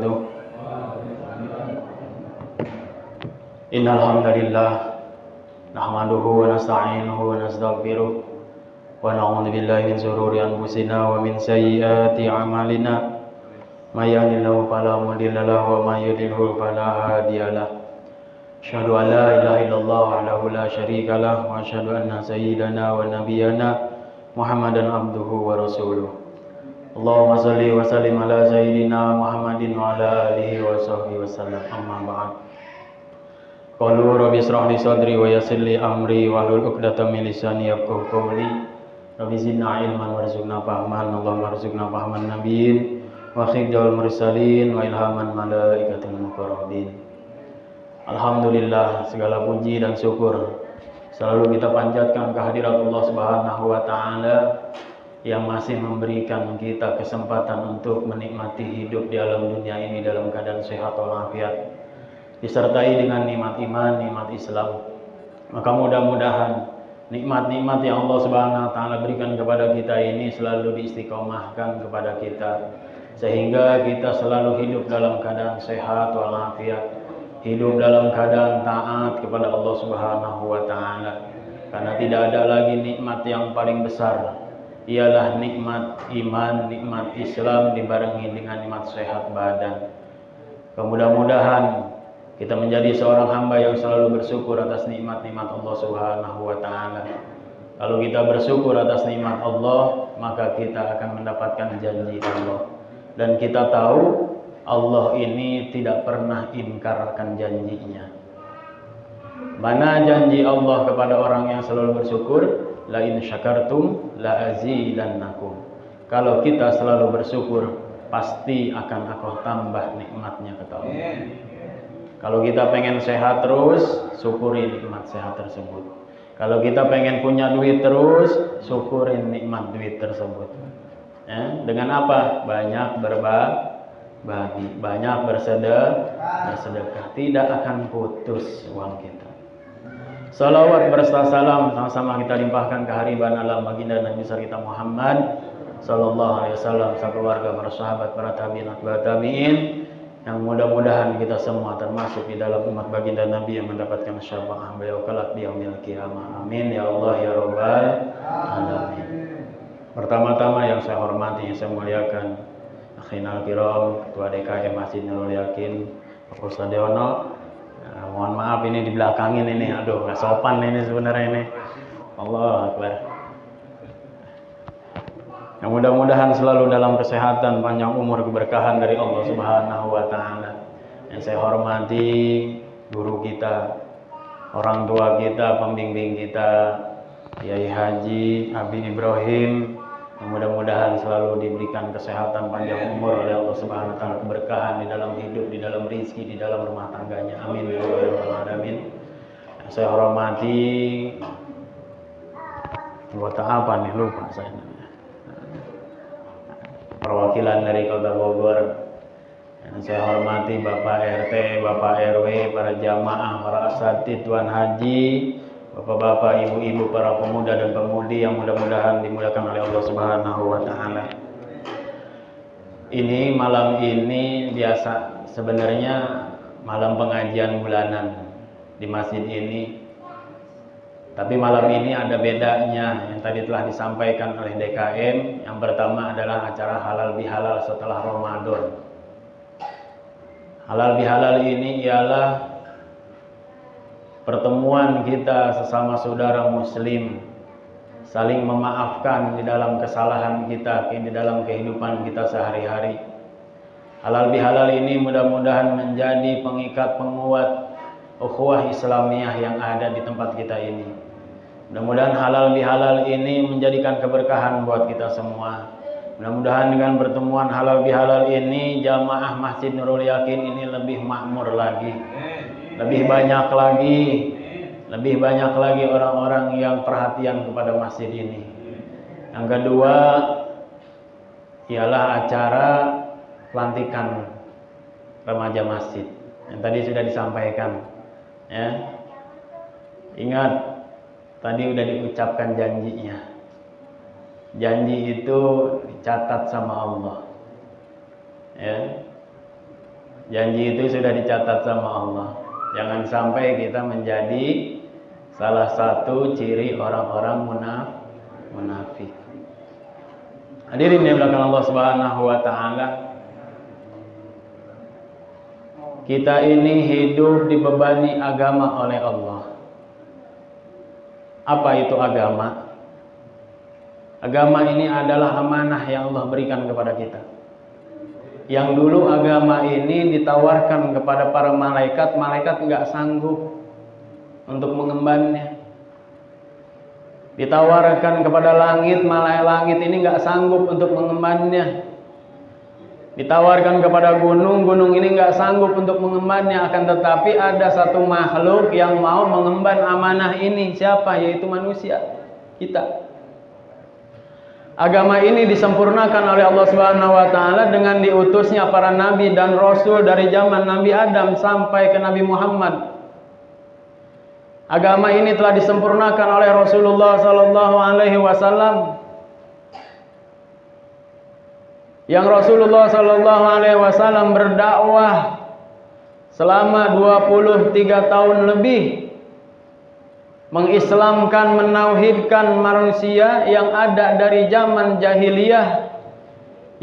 wabarakatuh. Innal hamdalillah nahmaduhu wa nasta'inuhu wa nastaghfiruh wa na'udzu billahi min shururi anfusina wa min sayyiati a'malina. May yahdihillahu fala mudilla lahu wa may yudlil fala hadiya lahu. Asyhadu an la ilaha illallah wahdahu la syarika lah wa asyhadu anna sayyidana wa nabiyyana Muhammadan abduhu wa rasuluh. Allahumma shalli wa sallim ala sayyidina Muhammadin wa ala alihi wa sahbihi wasallam. Amma ba'd. Qalu rabbi ishrah li sadri wa yassir li amri wahlul 'uqdatam min lisani yafqahu qawli. Rabbi zidna ilman warzuqna fahman. Allahumma warzuqna fahman nabiyyin wa khidjal mursalin wa ilhaman malaikatil muqarrabin. Alhamdulillah, segala puji dan syukur selalu kita panjatkan kehadirat Allah Subhanahu wa taala yang masih memberikan kita kesempatan untuk menikmati hidup di alam dunia ini dalam keadaan sehat walafiat, disertai dengan nikmat iman, nikmat Islam. Maka mudah-mudahan nikmat-nikmat yang Allah Subhanahu wa taala berikan kepada kita ini selalu diistiqomahkan kepada kita, sehingga kita selalu hidup dalam keadaan sehat walafiat, hidup dalam keadaan taat kepada Allah Subhanahu wa taala. Karena tidak ada lagi nikmat yang paling besar, ialah nikmat iman, nikmat Islam dibarengi dengan nikmat sehat badan. Mudah-mudahan kita menjadi seorang hamba yang selalu bersyukur atas nikmat-nikmat Allah Subhanahu wa taala. Kalau kita bersyukur atas nikmat Allah, maka kita akan mendapatkan janji Allah. Dan kita tahu Allah ini tidak pernah ingkarkan janjinya. Mana janji Allah kepada orang yang selalu bersyukur? La in syakartum la azidannakum. Kalau kita selalu bersyukur, pasti akan aku tambah nikmatnya kata Allah. Kalau kita pengen sehat terus, syukuri nikmat sehat tersebut. Kalau kita pengen punya duit terus, syukurin nikmat duit tersebut. Ya, dengan apa? Banyak berbagi, banyak bersedekah, tidak akan putus uang kita. Salawat berserta salam sama-sama kita limpahkan kehariban alam baginda Nabi besar kita Muhammad sallallahu alaihi wasallam, keluarga, para sahabat, para tabi'in, atba'ut tabi'in, yang mudah-mudahan kita semua termasuk di dalam umat baginda Nabi yang mendapatkan syafaat beliau kelak di yaumil qiyamah. Amin ya Allah ya rabbal alamin. Pertama-tama yang saya hormati, yang saya muliakan Akhinal Kiram, Ketua DKM Masjid Nurul Yakin, Pak Ustadz Dewono. Mohon maaf ini di belakangin ini, aduh nggak sopan ini sebenarnya ini. Allah Akbar. Yang mudah-mudahan selalu dalam kesehatan, panjang umur, keberkahan dari Allah Subhanahu wa taala. Yang saya hormati guru kita, orang tua kita, pembimbing kita, Kiai Haji Abi Ibrahim. Mudah-mudahan selalu diberikan kesehatan, panjang umur oleh Allah Subhanahu wa taala, keberkahan di dalam hidup, di dalam rezeki, di dalam rumah tangganya. Amin ya rabbal alamin. Saya hormati anggota apa nih, lupa saya namanya. Perwakilan dari Kota Bogor. Yang saya hormati Bapak RT, Bapak RW, para jamaah, para asatidz, tuan haji, bapak-bapak, ibu-ibu, para pemuda dan pemudi yang mudah-mudahan dimuliakan oleh Allah Subhanahu wa taala. Ini malam ini biasa sebenarnya malam pengajian bulanan di masjid ini. Tapi malam ini ada bedanya yang tadi telah disampaikan oleh DKM. Yang pertama adalah acara halal bihalal setelah Ramadan. Halal bihalal ini ialah pertemuan kita sesama saudara muslim, saling memaafkan di dalam kesalahan kita, di dalam kehidupan kita sehari-hari. Halal bihalal ini mudah-mudahan menjadi pengikat, penguat ukhuwah Islamiyah yang ada di tempat kita ini. Mudah-mudahan halal bihalal ini menjadikan keberkahan buat kita semua. Mudah-mudahan dengan pertemuan halal bihalal ini, jamaah Masjid Nurul Yakin ini lebih makmur lagi. Lebih banyak lagi orang-orang yang perhatian kepada masjid ini. Yang kedua ialah acara pelantikan remaja masjid yang tadi sudah disampaikan. Ya, ingat tadi udah diucapkan janjinya. Janji itu dicatat sama Allah. Ya, Janji itu sudah dicatat sama Allah. Jangan sampai kita menjadi salah satu ciri orang-orang munafik. Hadirin yang belakang Allah Subhanahu wa taala. Kita ini hidup dibebani agama oleh Allah. Apa itu agama? Agama ini adalah amanah yang Allah berikan kepada kita. Yang dulu agama ini ditawarkan kepada para malaikat, malaikat nggak sanggup untuk mengembannya. Ditawarkan kepada langit, malaikat langit ini nggak sanggup untuk mengembannya. Ditawarkan kepada gunung, gunung ini nggak sanggup untuk mengembannya. Akan tetapi ada satu makhluk yang mau mengemban amanah ini. Siapa? Yaitu manusia, kita. Agama ini disempurnakan oleh Allah Subhanahu wa taala dengan diutusnya para nabi dan rasul dari zaman Nabi Adam sampai ke Nabi Muhammad. Agama ini telah disempurnakan oleh Rasulullah sallallahu alaihi wasallam. Yang Rasulullah sallallahu alaihi wasallam berdakwah selama 23 tahun lebih, mengislamkan, menauhidkan manusia yang ada dari zaman jahiliyah,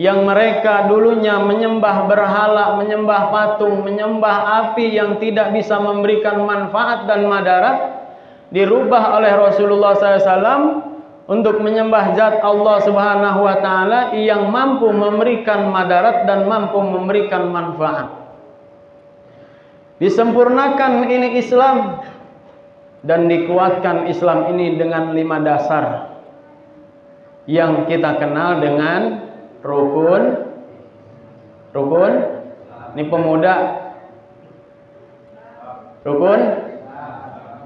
yang mereka dulunya menyembah berhala, menyembah patung, menyembah api yang tidak bisa memberikan manfaat dan madarat, dirubah oleh Rasulullah SAW untuk menyembah zat Allah Subhanahu wa taala yang mampu memberikan madarat dan mampu memberikan manfaat. Disempurnakan ini Islam dan dikuatkan Islam ini dengan 5 dasar yang kita kenal dengan rukun. Ini pemuda.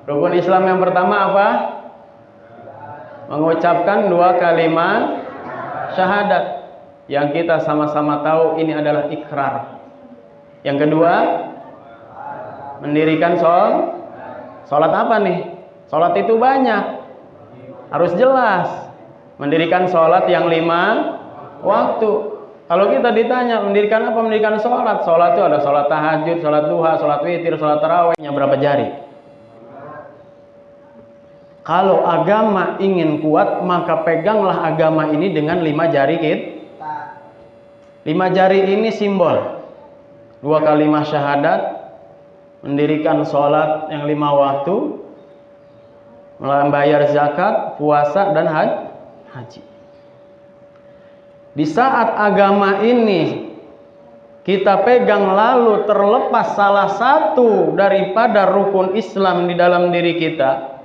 Rukun Islam yang pertama apa? Mengucapkan 2 kalimat syahadat yang kita sama-sama tahu ini adalah ikrar. Yang kedua, mendirikan sholat apa nih? Sholat itu banyak, harus jelas. Mendirikan sholat yang 5 waktu. Kalau kita ditanya mendirikan apa? Mendirikan sholat. Sholat itu ada sholat tahajud, sholat duha, sholat witir, sholat tarawih. Berapa jari? Kalau agama ingin kuat, maka peganglah agama ini dengan 5 jari kita. 5 jari ini simbol 2 kalimat syahadat, mendirikan sholat yang 5 waktu, membayar zakat, puasa, dan haji. Di saat agama ini kita pegang lalu terlepas salah satu daripada rukun Islam di dalam diri kita,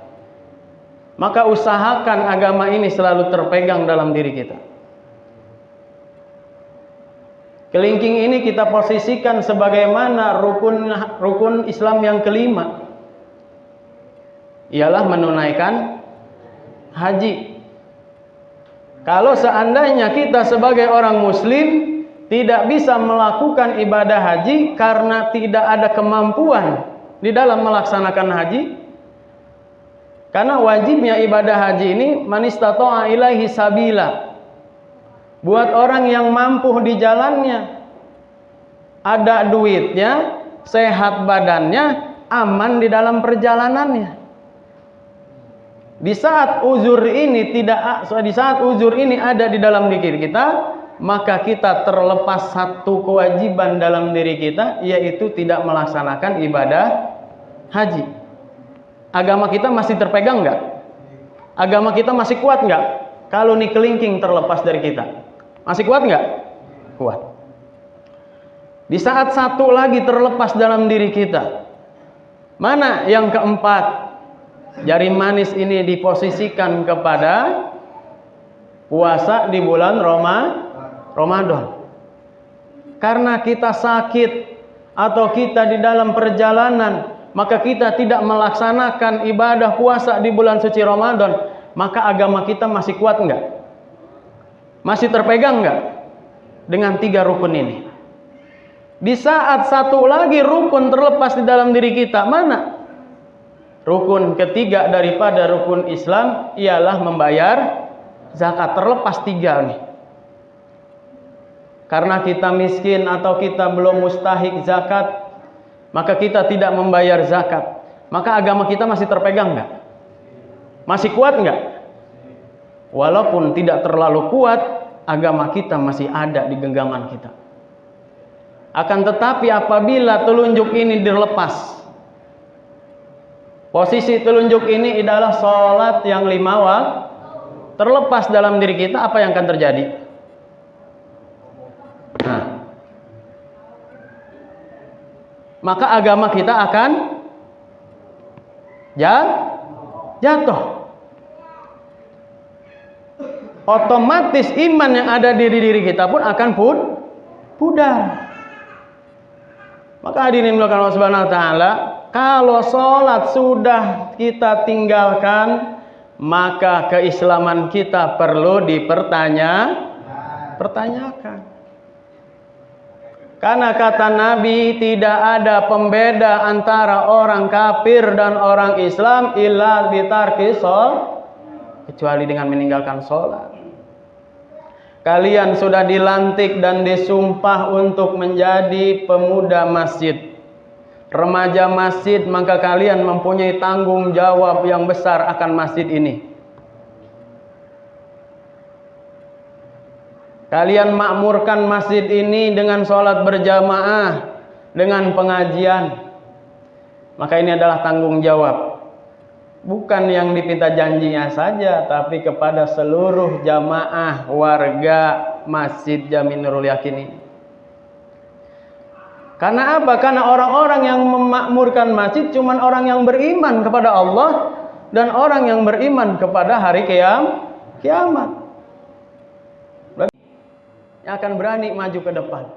maka usahakan agama ini selalu terpegang dalam diri kita. Kelingking ini kita posisikan sebagaimana rukun Islam yang kelima, ialah menunaikan haji. Kalau seandainya kita sebagai orang muslim tidak bisa melakukan ibadah haji karena tidak ada kemampuan di dalam melaksanakan haji, karena wajibnya ibadah haji ini man istata'a ilaihi sabila, buat orang yang mampu di jalannya, ada duitnya, sehat badannya, aman di dalam perjalanannya. Di saat uzur ini ada di dalam diri kita, maka kita terlepas satu kewajiban dalam diri kita, yaitu tidak melaksanakan ibadah haji. Agama kita masih terpegang nggak? Agama kita masih kuat nggak? Kalau nih kelingking terlepas dari kita, masih kuat nggak? Kuat. Di saat satu lagi terlepas dalam diri kita, mana yang keempat? Jari manis ini diposisikan kepada puasa di bulan Ramadan. Karena kita sakit atau kita di dalam perjalanan, maka kita tidak melaksanakan ibadah puasa di bulan suci Ramadan, maka agama kita masih kuat enggak? Masih terpegang enggak dengan 3 rukun ini? Di saat satu lagi rukun terlepas di dalam diri kita, mana? Rukun ketiga daripada rukun Islam ialah membayar zakat. Terlepas 3 nih. karena kita miskin atau kita belum mustahik zakat, maka kita tidak membayar zakat, maka agama kita masih terpegang nggak? Masih kuat nggak? Walaupun tidak terlalu kuat, agama kita masih ada di genggaman kita. Akan tetapi apabila telunjuk ini dilepas, posisi telunjuk ini adalah sholat yang 5 waktu, terlepas dalam diri kita, apa yang akan terjadi? Nah, maka agama kita akan jatuh. Otomatis iman yang ada di diri kita pun akan pudar. Maka hadirin mulakan Allah Subhanahu wa taala, kalau sholat sudah kita tinggalkan, maka keislaman kita perlu dipertanyakan. Karena kata Nabi, tidak ada pembeda antara orang kafir dan orang Islam illa bitarki sholat, kecuali dengan meninggalkan sholat. Kalian sudah dilantik dan disumpah untuk menjadi pemuda masjid, remaja masjid, maka kalian mempunyai tanggung jawab yang besar akan masjid ini. Kalian makmurkan masjid ini dengan sholat berjamaah, dengan pengajian. Maka ini adalah tanggung jawab. Bukan yang dipinta janjinya saja, tapi kepada seluruh jamaah warga Masjid Jami Nurul Yakin ini. Karena apa? Karena orang-orang yang memakmurkan masjid cuma orang yang beriman kepada Allah dan orang yang beriman kepada hari kiamat. Yang akan berani maju ke depan.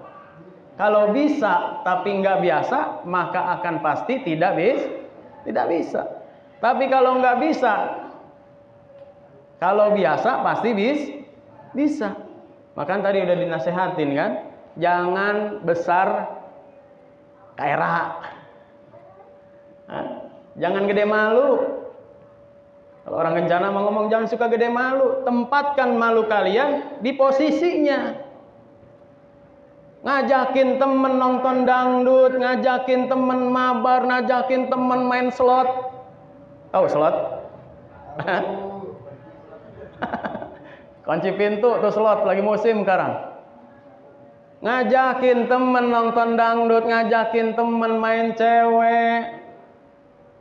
Kalau bisa tapi nggak biasa, maka akan pasti tidak bisa. Tapi kalau nggak bisa, kalau biasa pasti bisa. Makan tadi udah dinasehatin kan, jangan besar kayak jangan gede malu. Kalau orang kencana mau ngomong jangan suka gede malu, tempatkan malu kalian di posisinya. Ngajakin temen nonton dangdut, ngajakin temen mabar, ngajakin temen main slot. Tahu slot? Kunci pintu tuh slot lagi musim sekarang. Ngajakin temen nonton dangdut, ngajakin temen main cewek,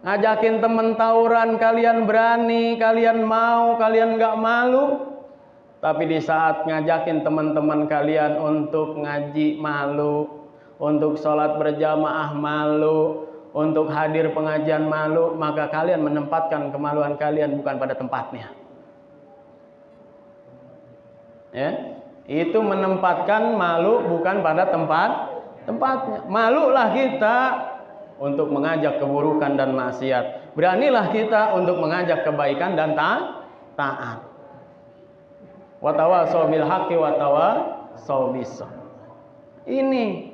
ngajakin temen tawuran, kalian berani, kalian mau, kalian nggak malu. Tapi di saat ngajakin teman-teman kalian untuk ngaji malu, untuk sholat berjamaah malu, untuk hadir pengajian malu, maka kalian menempatkan kemaluan kalian bukan pada tempatnya. Ya, itu menempatkan malu bukan pada tempatnya. Malulah kita untuk mengajak keburukan dan maksiat. Beranilah kita untuk mengajak kebaikan dan taat. Wa tawasau bil haqqi wa tawasau bis sabr. Ini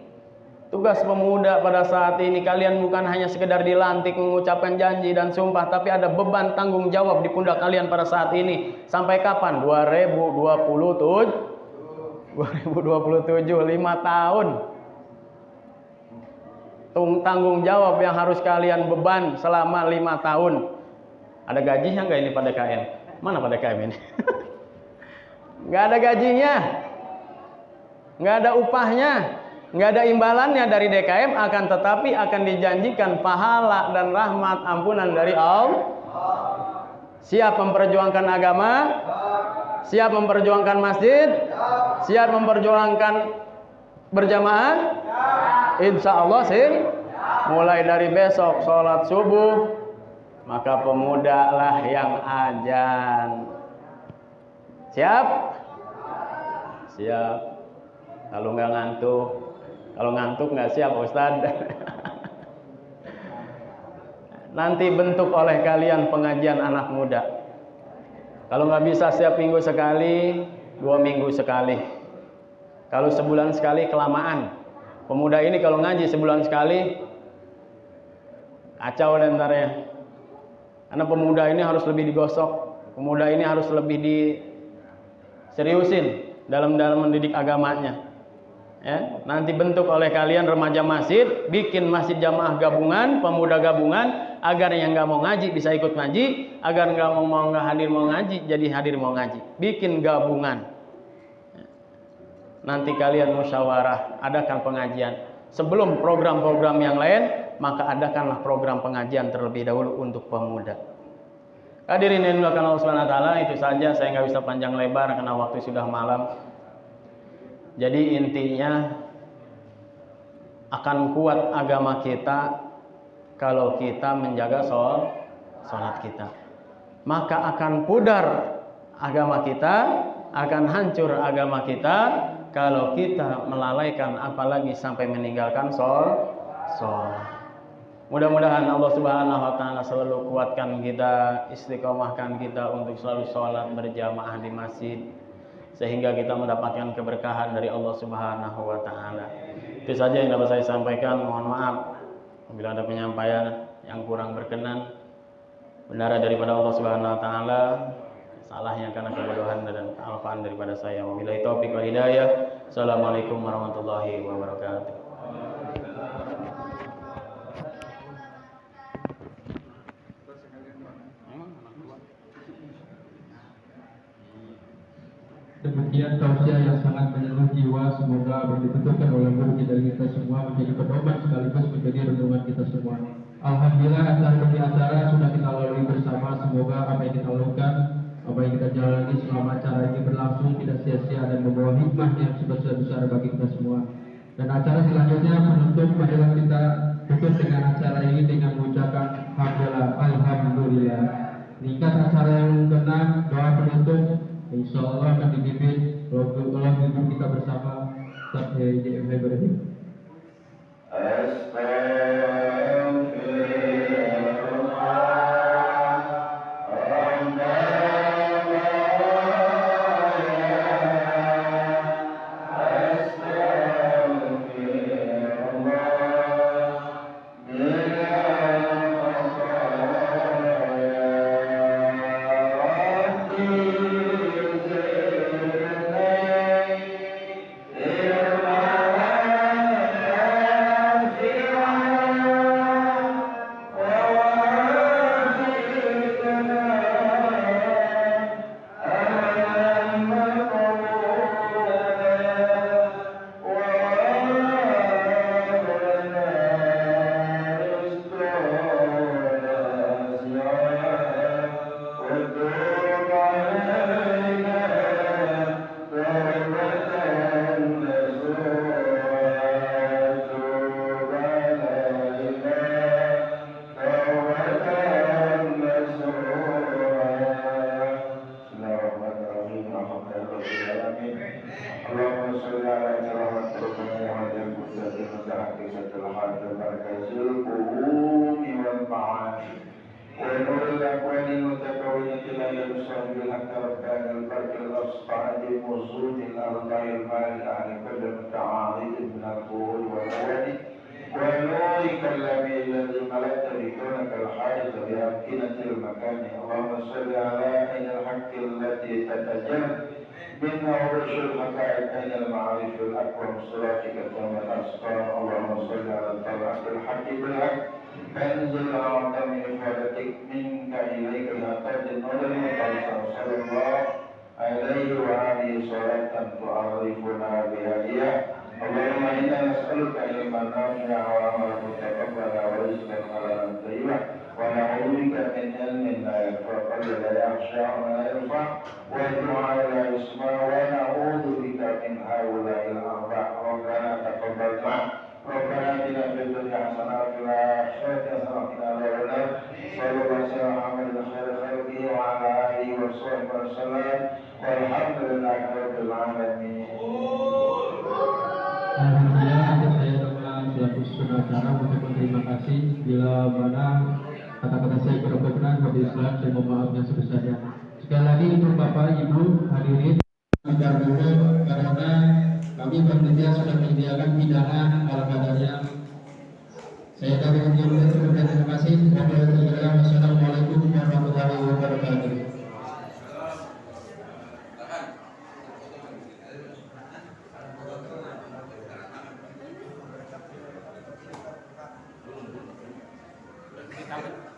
tugas pemuda pada saat ini. Kalian bukan hanya sekedar dilantik mengucapkan janji dan sumpah, tapi ada beban tanggung jawab di pundak kalian pada saat ini. Sampai kapan? 2027, 5 tahun. Tanggung jawab yang harus kalian beban selama 5 tahun. Ada gajinya nggak ini pada KM? Mana pada KM ini? Nggak ada gajinya, nggak ada upahnya, nggak ada imbalannya dari DKM, akan tetapi akan dijanjikan pahala dan rahmat ampunan dari Allah. Siap memperjuangkan agama, siap memperjuangkan masjid, siap memperjuangkan berjamaah. Insya Allah sih, mulai dari besok sholat subuh, maka pemuda lah yang azan. Siap? Siap. Kalau nggak ngantuk, kalau ngantuk nggak siap Ustaz. Nanti bentuk oleh kalian pengajian anak muda. Kalau nggak bisa setiap minggu sekali, 2 minggu sekali. Kalau sebulan sekali kelamaan. Pemuda ini kalau ngaji sebulan sekali, kacau lentarnya. Karena pemuda ini harus lebih digosok. Pemuda ini harus lebih seriusin dalam mendidik agamanya. Ya, nanti bentuk oleh kalian remaja masjid, bikin masjid jamaah gabungan, pemuda gabungan, agar yang nggak mau ngaji bisa ikut ngaji, agar nggak hadir mau ngaji jadi hadir mau ngaji. Bikin gabungan. Nanti kalian musyawarah, adakan pengajian. Sebelum program-program yang lain, maka adakanlah program pengajian terlebih dahulu untuk pemuda. Hadirin yang dimuliakan Allah Subhanahu wa taala, itu saja, saya nggak bisa panjang lebar karena waktu sudah malam. Jadi intinya akan kuat agama kita kalau kita menjaga sholat kita. Maka akan pudar agama kita, akan hancur agama kita kalau kita melalaikan apalagi sampai meninggalkan sholat. Mudah-mudahan Allah Subhanahu wa taala selalu kuatkan kita, istiqomahkan kita untuk selalu sholat berjamaah di masjid, sehingga kita mendapatkan keberkahan dari Allah Subhanahu wa taala. Itu saja yang dapat saya sampaikan. Mohon maaf apabila ada penyampaian yang kurang berkenan. Benar daripada Allah Subhanahu wa taala, salahnya karena kebodohan dan kealpaan daripada saya. Wabillahi taufiq wal hidayah. Assalamualaikum warahmatullahi wabarakatuh. Demikian tausiah yang sangat menyentuh jiwa, semoga ditentukan oleh guru kita semua menjadi pedoman sekaligus menjadi renungan kita semua. Alhamdulillah acara demi acara sudah kita lalui bersama. Semoga apa yang kita lakukan, apa yang kita jalani selama acara ini berlangsung tidak sia-sia dan membawa hikmah yang sebesar-besar bagi kita semua. Dan acara selanjutnya penutup adalah kita tutup dengan acara ini dengan mengucapkan alhamdulillah. Ringkas acara yang keenam, doa penutup insya Allah akan dipimpin oleh guru kita bersama Ustaz JMH Ibrahim. Sekali lagi untuk Bapak Ibu hadirin karena kami panitia sudah menyediakan hidangan ala kadarnya. Saya dari terima kasih. Wassalamualaikum warahmatullahi wabarakatuh. Dapat